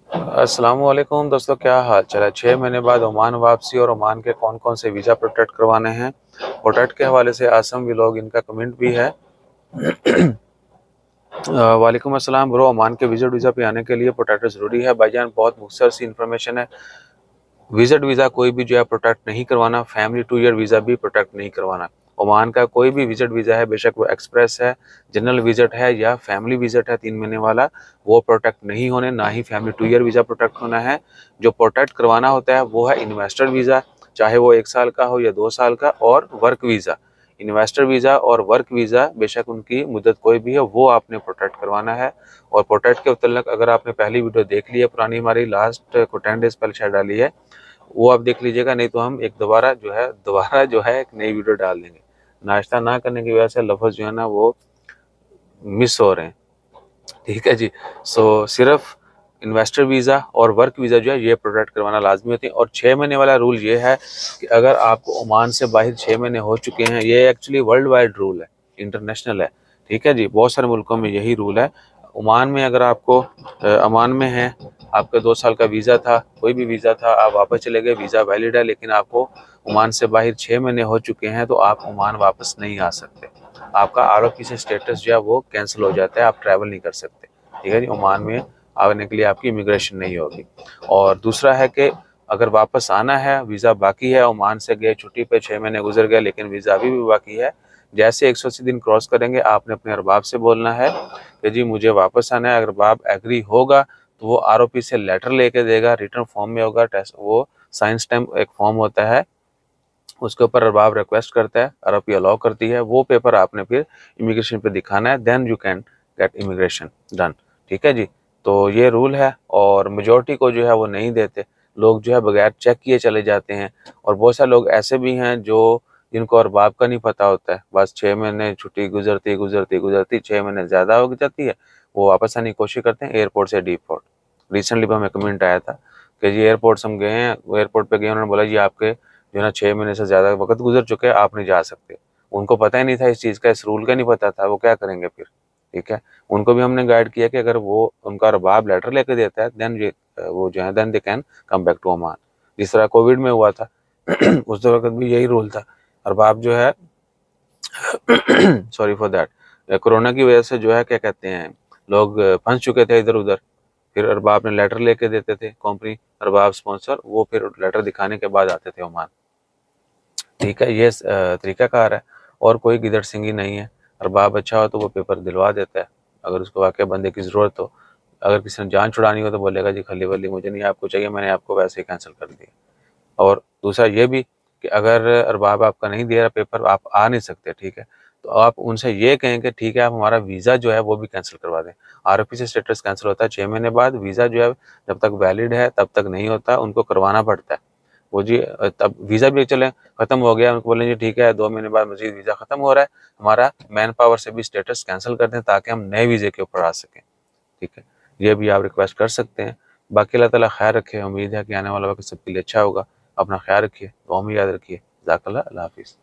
अस्सलाम वालेकुम दोस्तों, क्या हाल चाल है। 6 महीने बाद ओमान वापसी और ओमान के कौन कौन से वीज़ा प्रोटेक्ट करवाने हैं। प्रोटेक्ट के हवाले से आसम व्लॉग इनका कमेंट भी है। वालेकुम अस्सलाम ब्रो। ओमान के विजिट वीज़ा पे आने के लिए प्रोटेक्टर ज़रूरी है भाईजान। बहुत मुख्तसर सी इन्फॉर्मेशन है। विजिट वीज़ा कोई भी जो है प्रोटेक्ट नहीं करवाना। फैमिली 2 ईयर वीज़ा भी प्रोटेक्ट नहीं करवाना। ओमान का कोई भी विजिट वीज़ा है, बेशक वो एक्सप्रेस है, जनरल विजिट है या फैमिली विजिट है 3 महीने वाला, वो प्रोटेक्ट नहीं होने। ना ही फैमिली 2 ईयर वीज़ा प्रोटेक्ट होना है। जो प्रोटेक्ट करवाना होता है वो है इन्वेस्टर वीज़ा, चाहे वो 1 साल का हो या 2 साल का, और वर्क वीज़ा। इन्वेस्टर वीज़ा और वर्क वीज़ा बेशक उनकी मुद्दत कोई भी है, वो आपने प्रोटेक्ट करवाना है। और प्रोटेक्ट के मतलब अगर आपने पहली वीडियो देख ली है, पुरानी हमारी लास्ट को 10 डेज पहले शायद डाली है, वो आप देख लीजिएगा। नहीं तो हम एक दोबारा जो है एक नई वीडियो डाल देंगे। नाश्ता ना करने की वजह से लफ्ज़ जो है ना वो मिस हो रहे हैं, ठीक है जी। सिर्फ इन्वेस्टर वीज़ा और वर्क वीज़ा जो है ये प्रोटेक्ट करवाना लाजमी होती है। और 6 महीने वाला रूल ये है कि अगर आपको ओमान से बाहर 6 महीने हो चुके हैं, ये एक्चुअली वर्ल्ड वाइड रूल है, इंटरनेशनल है, ठीक है जी। बहुत सारे मुल्कों में यही रूल है। ओमान में अगर आपको ओमान में है, आपका 2 साल का वीज़ा था, कोई भी वीज़ा था, आप वापस चले गए, वीज़ा वैलिड है, लेकिन आपको ओमान से बाहर 6 महीने हो चुके हैं, तो आप ओमान वापस नहीं आ सकते। आपका आरओपी से स्टेटस जो है वो कैंसिल हो जाता है, आप ट्रैवल नहीं कर सकते, ठीक है जी। ओमान में आने के लिए आपकी इमिग्रेशन नहीं होगी। और दूसरा है कि अगर वापस आना है, वीज़ा बाकी है, ओमान से गए छुट्टी पे, 6 महीने गुजर गए, लेकिन वीज़ा अभी भी बाकी है, जैसे 180 दिन क्रॉस करेंगे आपने अपने अरबाब से बोलना है कि जी मुझे वापस आना है। अगर अरबाब एग्री होगा तो वो आरओपी से लेटर लेके देगा, रिटर्न फॉर्म में होगा, टेस्ट वो साइन स्टैम्प एक फॉर्म होता है, उसके ऊपर अरबाब रिक्वेस्ट करता है, आरओपी अलाउ करती है, वो पेपर आपने फिर इमिग्रेशन पे दिखाना है, then you can get immigration done, ठीक है जी। तो ये रूल है और मेजॉरिटी को जो है वो नहीं देते, लोग जो है बगैर चेक किए चले जाते हैं। और बहुत सारे लोग ऐसे भी हैं जो जिनको अरबाब का नहीं पता होता है, बस 6 महीने छुट्टी गुजरती गुजरती गुजरती 6 महीने ज़्यादा हो जाती है, वो वापस आने की कोशिश करते हैं एयरपोर्ट से डिपोर्ट। रिसेंटली भी हमें कमेंट आया था कि जी एयरपोर्ट हम गए हैं, एयरपोर्ट पे गए, उन्होंने बोला जी आपके जो है ना 6 महीने से ज़्यादा वक्त गुजर चुके हैं, आप नहीं जा सकते। उनको पता ही नहीं था इस चीज़ का, इस रूल का नहीं पता था, वो क्या करेंगे फिर, ठीक है। उनको भी हमने गाइड किया कि अगर वो उनका रबाब लेटर लेके देता है, देन वो जो है then they can come back to Oman. जिस तरह कोविड में हुआ था उस वक्त भी यही रूल था। अरबाब जो है सॉरी फॉर दैट, कोरोना की वजह से जो है क्या कहते हैं, लोग फंस चुके थे इधर उधर, फिर अरबाब ने लेटर लेके देते थे, कंपनी अरबाब स्पॉन्सर, वो फिर लेटर दिखाने के बाद आते थे ओमान, ठीक है। ये तरीकाकार है और कोई गिदड़ सिंगी नहीं है। अरबाब अच्छा हो तो वो पेपर दिलवा देता है, अगर उसको वाकई बंदे की ज़रूरत हो। अगर किसी ने जान छुड़ानी हो तो बोलेगा जी खली वली मुझे नहीं, आपको चाहिए, मैंने आपको वैसे ही कैंसिल कर दिया। और दूसरा ये भी कि अगर अरबाब आपका नहीं दे रहा पेपर, आप आ नहीं सकते, ठीक है, तो आप उनसे ये कहें कि ठीक है आप हमारा वीज़ा जो है वो भी कैंसिल करवा दें। आरओपी से स्टेटस कैंसिल होता है 6 महीने बाद, वीज़ा जो है जब तक वैलिड है तब तक नहीं होता, उनको करवाना पड़ता है। वो जी तब वीज़ा भी चले ख़त्म हो गया, उनको बोलें जी ठीक है 2 महीने बाद मज़ीद वीज़ा ख़त्म हो रहा है, हमारा मैन पावर से भी स्टेटस कैंसिल कर दें ताकि हम नए वीज़े के ऊपर आ सकें, ठीक है। ये भी आप रिक्वेस्ट कर सकते हैं। बाकी अल्लाह ताला खैर रखे, उम्मीद है कि आने वाला वक्त सबके लिए अच्छा होगा। अपना ख्याल रखिए, दुआ में याद रखिए। जज़ाकल्लाह, अल्लाह हाफ़िज़।